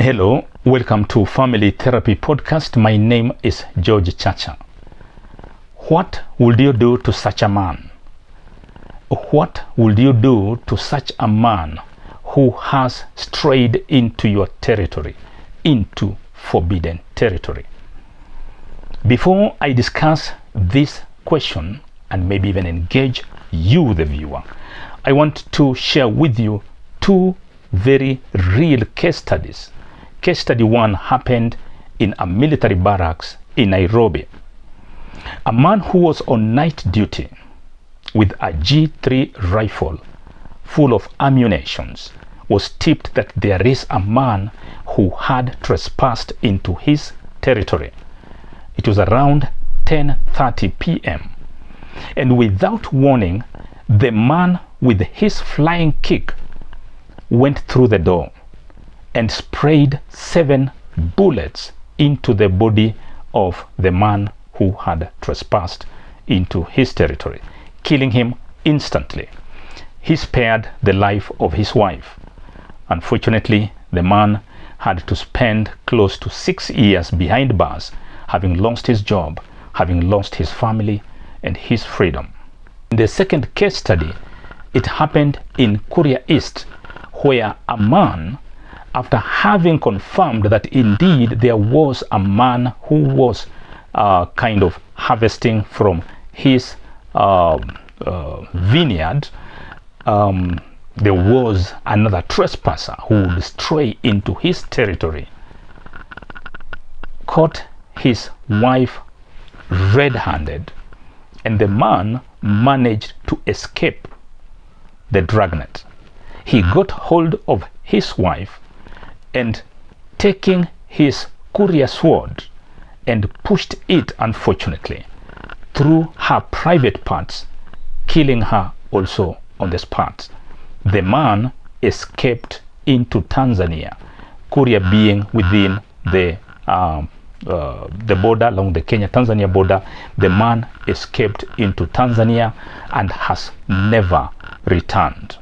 Hello, welcome to Family Therapy Podcast. My name is George Chacha. What would you do to such a man? What would you do to such a man who has strayed into your territory, into forbidden territory? Before I discuss this question and maybe even engage you, the viewer, I want to share with you two very real case studies. Case study one happened in a military barracks in Nairobi. A man who was on night duty with a G3 rifle full of ammunition was tipped that there is a man who had trespassed into his territory. It was around 10:30 p.m. and without warning, the man with his flying kick went through the door and sprayed 7 bullets into the body of the man who had trespassed into his territory, killing him instantly. He spared the life of his wife. Unfortunately, the man had to spend close to 6 years behind bars, having lost his job, having lost his family and his freedom. In the second case study, it happened in Kuria East, where a man, after having confirmed that indeed there was a man who was kind of harvesting from his vineyard, there was another trespasser who would stray into his territory, caught his wife red-handed, and the man managed to escape the dragnet. He got hold of his wife and taking his Kuria sword and pushed it, unfortunately, through her private parts, killing her also on the spot. The man escaped into Tanzania, Kuria being within the border, along the Kenya-Tanzania border. The man escaped into Tanzania and has never returned.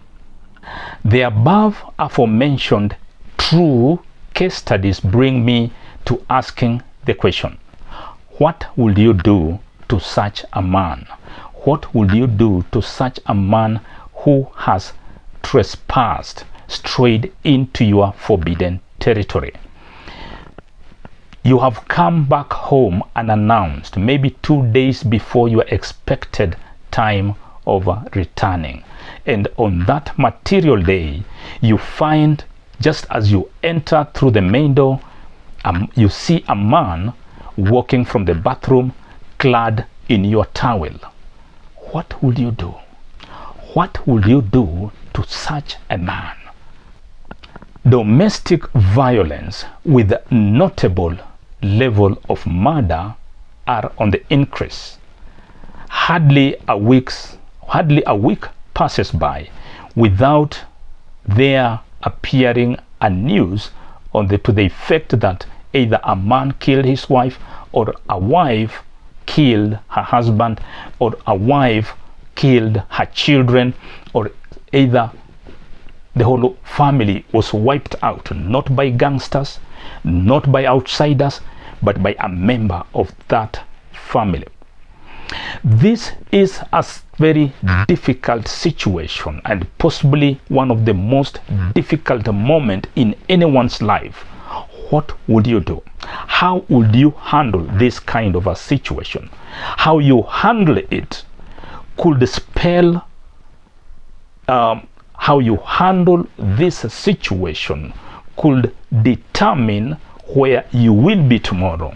The above aforementioned true case studies bring me to asking the question, what would you do to such a man? What would you do to such a man who has trespassed, strayed into your forbidden territory? You have come back home unannounced, maybe 2 days before your expected time of returning. And on that material day, you find, just as you enter through the main door, you see a man walking from the bathroom clad in your towel. What would you do? What would you do to such a man? Domestic violence with notable level of murder are on the increase. Hardly a week passes by without there appearing a news to the effect that either a man killed his wife, or a wife killed her husband, or a wife killed her children, or either the whole family was wiped out, not by gangsters, not by outsiders, but by a member of that family. This is a very difficult situation, and possibly one of the most difficult moments in anyone's life. What would you do? How would you handle this kind of a situation? How you handle it could spell how you handle this situation could determine where you will be tomorrow,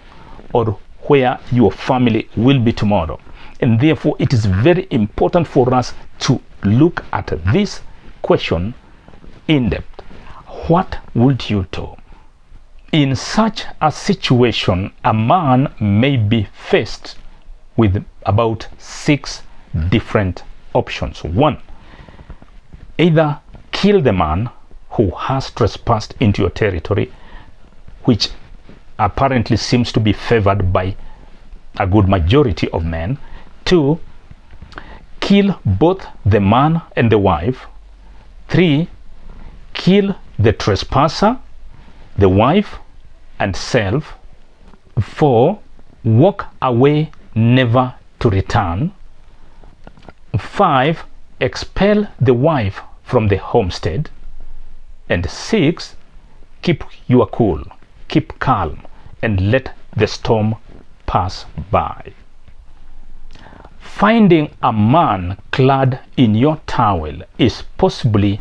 or where your family will be tomorrow. And therefore, it is very important for us to look at this question in depth. What would you do? In such a situation, a man may be faced with about 6 different options. 1, either kill the man who has trespassed into your territory, which apparently seems to be favored by a good majority of men. 2, kill both the man and the wife. 3, kill the trespasser the wife and self. 4. Walk away never to return. 5. Expel the wife from the homestead. And 6. Keep your cool, keep calm, and let the storm pass by. Finding a man clad in your towel is possibly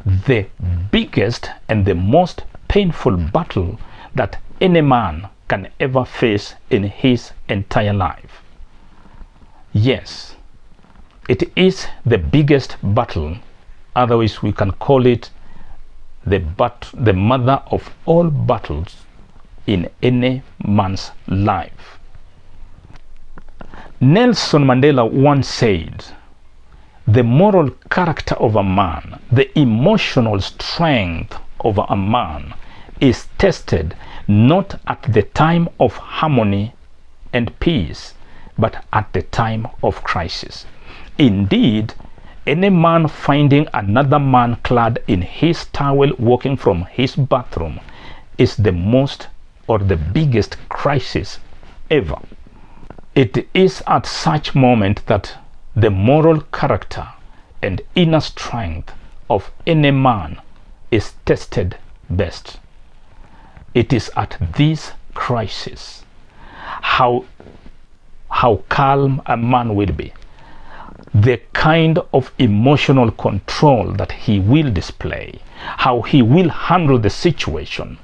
the biggest and the most painful battle that any man can ever face in his entire life. Yes, it is the biggest battle, otherwise we can call it the mother of all battles in any man's life. Nelson Mandela once said, the moral character of a man, the emotional strength of a man is tested not at the time of harmony and peace, but at the time of crisis. Indeed, any man finding another man clad in his towel walking from his bathroom is the most or the biggest crisis ever. It is at such moment that the moral character and inner strength of any man is tested best. It is at this crisis how calm a man will be, the kind of emotional control that he will display, how he will handle the situation.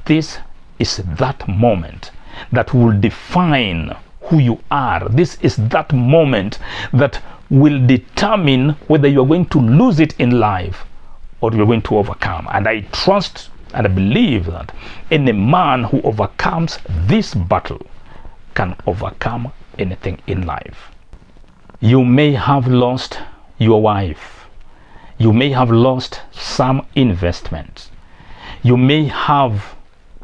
This is that moment that will define who you are. This is that moment that will determine whether you are going to lose it in life or you're going to overcome. And I trust and I believe that any man who overcomes this battle can overcome anything in life. You may have lost your wife. You may have lost some investments. You may have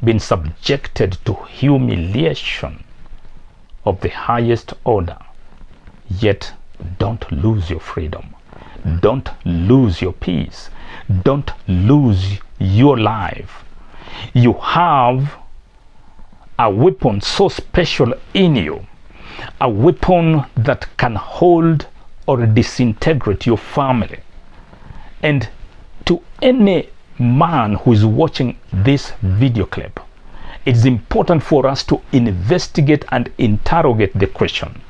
been subjected to humiliation of the highest order. Yet don't lose your freedom. Don't lose your peace. Don't lose your life. You have a weapon so special in you, a weapon that can hold or disintegrate your family. And to any man who is watching this video clip, it's important for us to investigate and interrogate the question,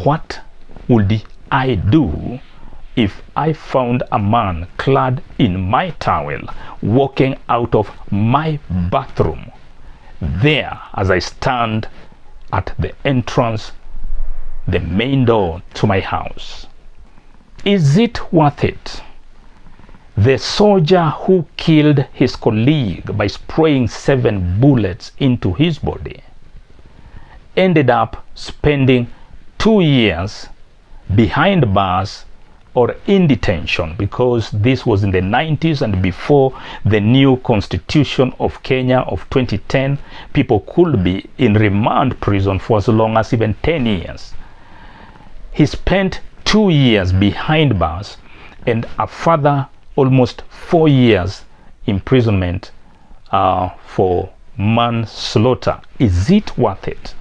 what would I do if I found a man clad in my towel walking out of my bathroom there as I stand at the entrance, the main door to my house? Is it worth it? The soldier who killed his colleague by spraying 7 bullets into his body ended up spending 2 years behind bars or in detention, because this was in the 90s and before the new constitution of Kenya of 2010. People could be in remand prison for as long as even 10 years. He spent 2 years behind bars and a further almost 4 years imprisonment for manslaughter. Is it worth it?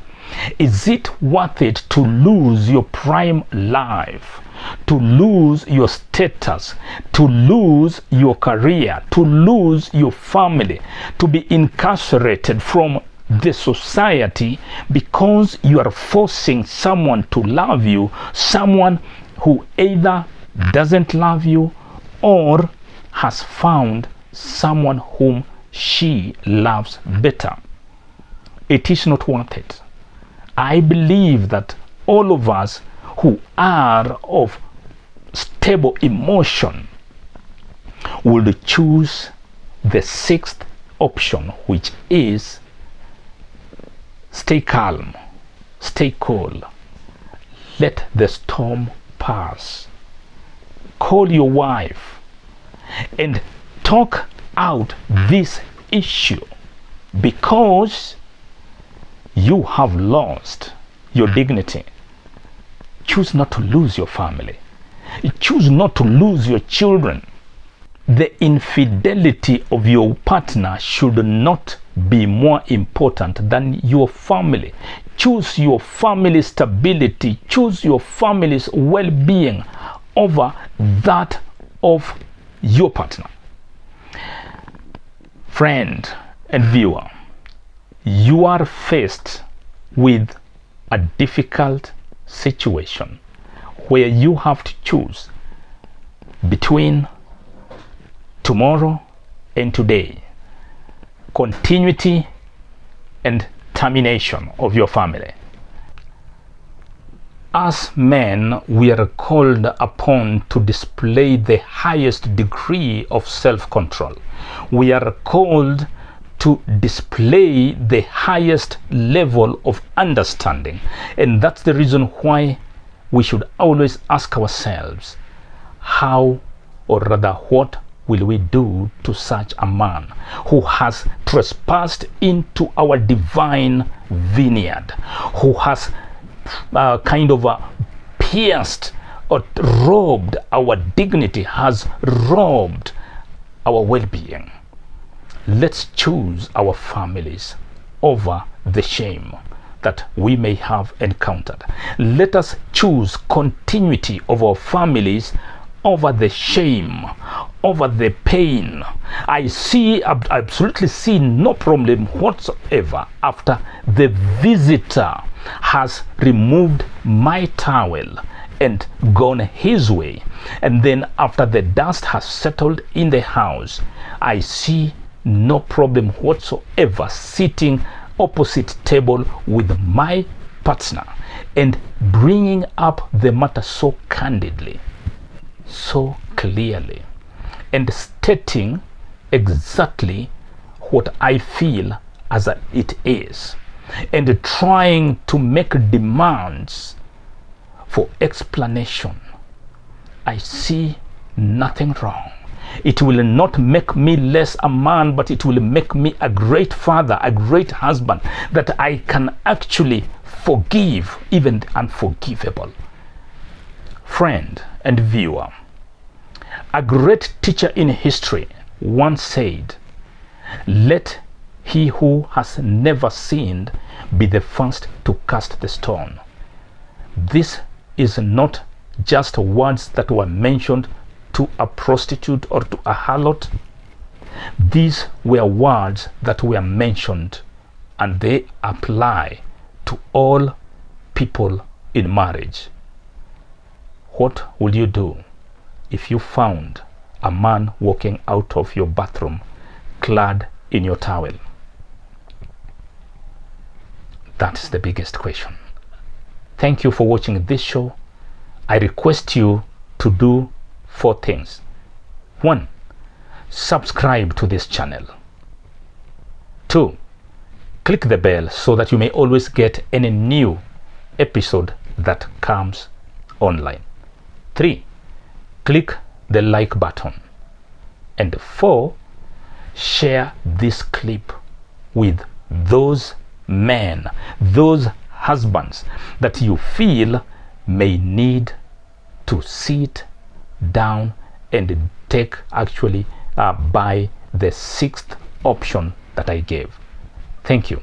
Is it worth it to lose your prime life, to lose your status, to lose your career, to lose your family, to be incarcerated from the society because you are forcing someone to love you, someone who either doesn't love you or has found someone whom she loves better? It is not worth it. I believe that all of us who are of stable emotion would choose the 6th option, which is stay calm, stay cool, let the storm pass. Call your wife and talk out this issue, because you have lost your dignity. Choose not to lose your family. Choose not to lose your children. the infidelity of your partner should not be more important than your family. Choose your family's stability, choose your family's well-being over that of your partner. Friend and viewer, you are faced with a difficult situation where you have to choose between tomorrow and today, continuity and termination of your family. As men, we are called upon to display the highest degree of self-control. We are called to display the highest level of understanding. And that's the reason why we should always ask ourselves, how, or rather what, will we do to such a man who has trespassed into our divine vineyard, who has pierced or robbed our dignity, has robbed our well-being? Let's choose our families over the shame that we may have encountered. Let us choose continuity of our families over the shame, over the pain. I absolutely see no problem whatsoever after the visitor has removed my towel and gone his way, and then after the dust has settled in the house, I see no problem whatsoever sitting opposite table with my partner and bringing up the matter so candidly, so clearly, and stating exactly what I feel as it is, and trying to make demands for explanation. I see nothing wrong. It will not make me less a man, but it will make me a great father, a great husband, that I can actually forgive even the unforgivable. Friend and viewer, a great teacher in history once said, "Let he who has never sinned be the first to cast the stone." This is not just words that were mentioned to a prostitute or to a harlot. These were words that were mentioned, and they apply to all people in marriage. What would you do if you found a man walking out of your bathroom clad in your towel? That's the biggest question. Thank you for watching this show. I request you to do 4 things. 1. Subscribe to this channel. 2. Click the bell so that you may always get any new episode that comes online. 3. Click the like button. And 4. Share this clip with those men, those husbands that you feel may need to sit down and take by the 6th option that I gave. Thank you.